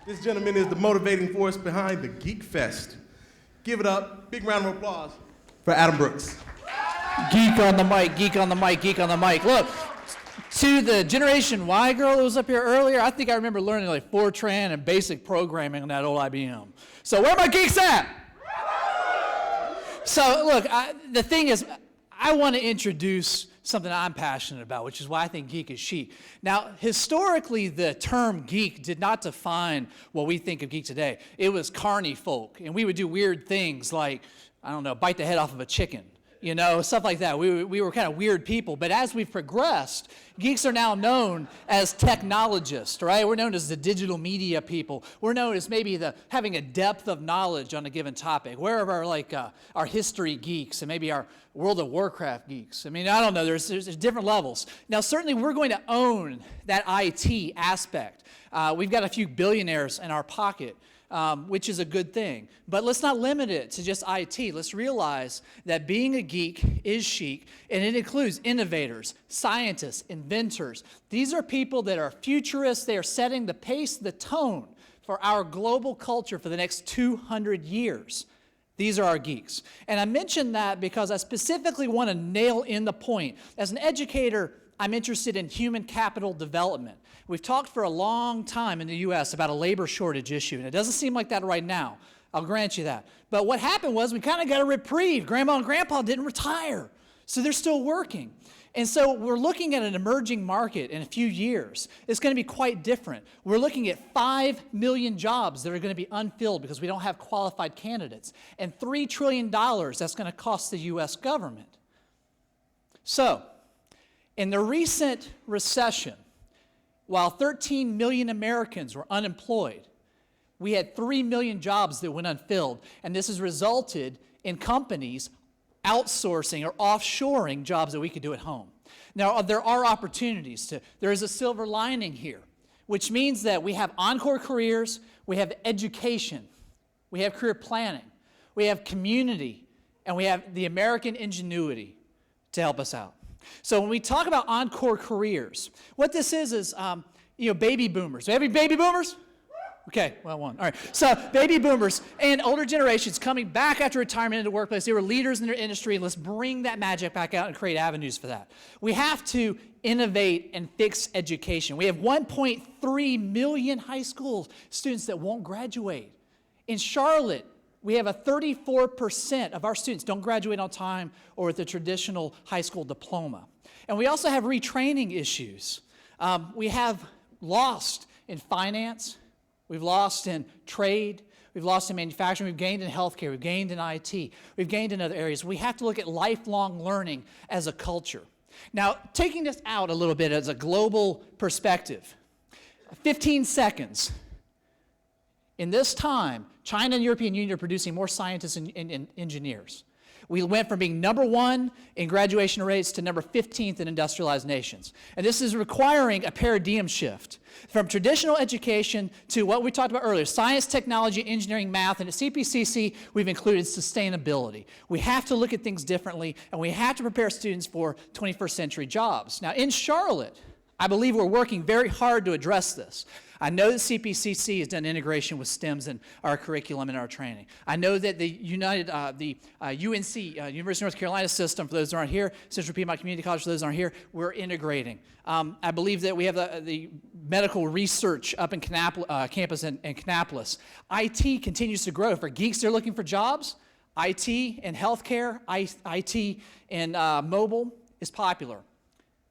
This gentleman is the motivating force behind the Geek Fest. Give it up, big round of applause for Adam Brooks. Geek on the mic, geek on the mic, geek on the mic. Look, to the Generation Y girl that was up here earlier, I think I remember learning like Fortran and basic programming on that old IBM. So where are my geeks at? So look, the thing is, I want to introduce something I'm passionate about, which is why I think geek is chic. Now, historically, the term geek did not define what we think of geek today. It was carny folk, and we would do weird things like, I don't know, bite the head off of a chicken, you know, stuff like that. We were kind of weird people, but as we've progressed, geeks are now known as technologists, right? We're known as the digital media people. We're known as maybe having a depth of knowledge on a given topic. Where are our history geeks and maybe our World of Warcraft geeks? I mean, I don't know, there's different levels. Now, certainly we're going to own that IT aspect. We've got a few billionaires in our pocket, which is a good thing. But let's not limit it to just IT. Let's realize that being a geek is chic, and it includes innovators, scientists, inventors. These are people that are futurists. They are setting the pace, the tone for our global culture for the next 200 years. These are our geeks. And I mention that because I specifically want to nail in the point. As an educator, I'm interested in human capital development. We've talked for a long time in the U.S. about a labor shortage issue, and it doesn't seem like that right now. I'll grant you that. But what happened was we kind of got a reprieve. Grandma and Grandpa didn't retire, so they're still working. And so we're looking at an emerging market in a few years. It's going to be quite different. We're looking at 5 million jobs that are going to be unfilled because we don't have qualified candidates, and $3 trillion that's going to cost the U.S. government. So, in the recent recession, while 13 million Americans were unemployed, we had 3 million jobs that went unfilled, and this has resulted in companies outsourcing or offshoring jobs that we could do at home. Now, there are opportunities. There is a silver lining here, which means that we have encore careers, we have education, we have career planning, we have community, and we have the American ingenuity to help us out. So when we talk about encore careers, what this is baby boomers. Do we have any baby boomers? Okay, well, one. All right. So baby boomers and older generations coming back after retirement into the workplace. They were leaders in their industry, and let's bring that magic back out and create avenues for that. We have to innovate and fix education. We have 1.3 million high school students that won't graduate. In Charlotte, we have 34% of our students don't graduate on time or with a traditional high school diploma. And we also have retraining issues. We have lost in finance, we've lost in trade, we've lost in manufacturing, we've gained in healthcare, we've gained in IT, we've gained in other areas. We have to look at lifelong learning as a culture. Now, taking this out a little bit as a global perspective, 15 seconds. In this time, China and the European Union are producing more scientists and engineers. We went from being number 1 in graduation rates to number 15th in industrialized nations. And this is requiring a paradigm shift from traditional education to what we talked about earlier, science, technology, engineering, math, and at CPCC, we've included sustainability. We have to look at things differently, and we have to prepare students for 21st century jobs. Now, in Charlotte, I believe we're working very hard to address this. I know that CPCC has done integration with STEMs in our curriculum and our training. I know that the UNC, University of North Carolina system, for those that aren't here, Central Piedmont Community College, for those that aren't here, we're integrating. I believe that we have the medical research up in campus in Kannapolis. IT continues to grow. For geeks, they're looking for jobs. IT in healthcare, IT in mobile is popular.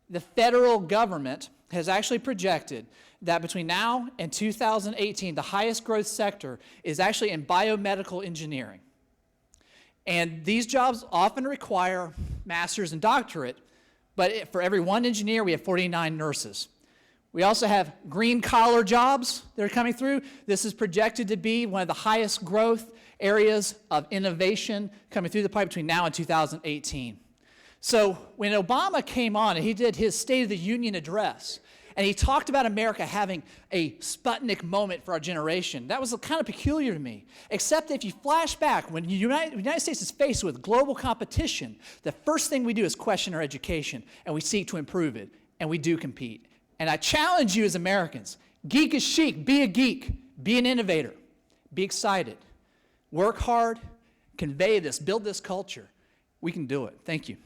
The federal government has actually projected that between now and 2018, the highest growth sector is actually in biomedical engineering. And these jobs often require master's and doctorate, but for every 1 engineer, we have 49 nurses. We also have green-collar jobs that are coming through. This is projected to be one of the highest growth areas of innovation coming through the pipe between now and 2018. So when Obama came on and he did his State of the Union address, and he talked about America having a Sputnik moment for our generation, that was kind of peculiar to me. Except if you flash back, when the United States is faced with global competition, the first thing we do is question our education, and we seek to improve it, and we do compete. And I challenge you as Americans, geek is chic, be a geek. Be an innovator. Be excited. Work hard. Convey this. Build this culture. We can do it. Thank you.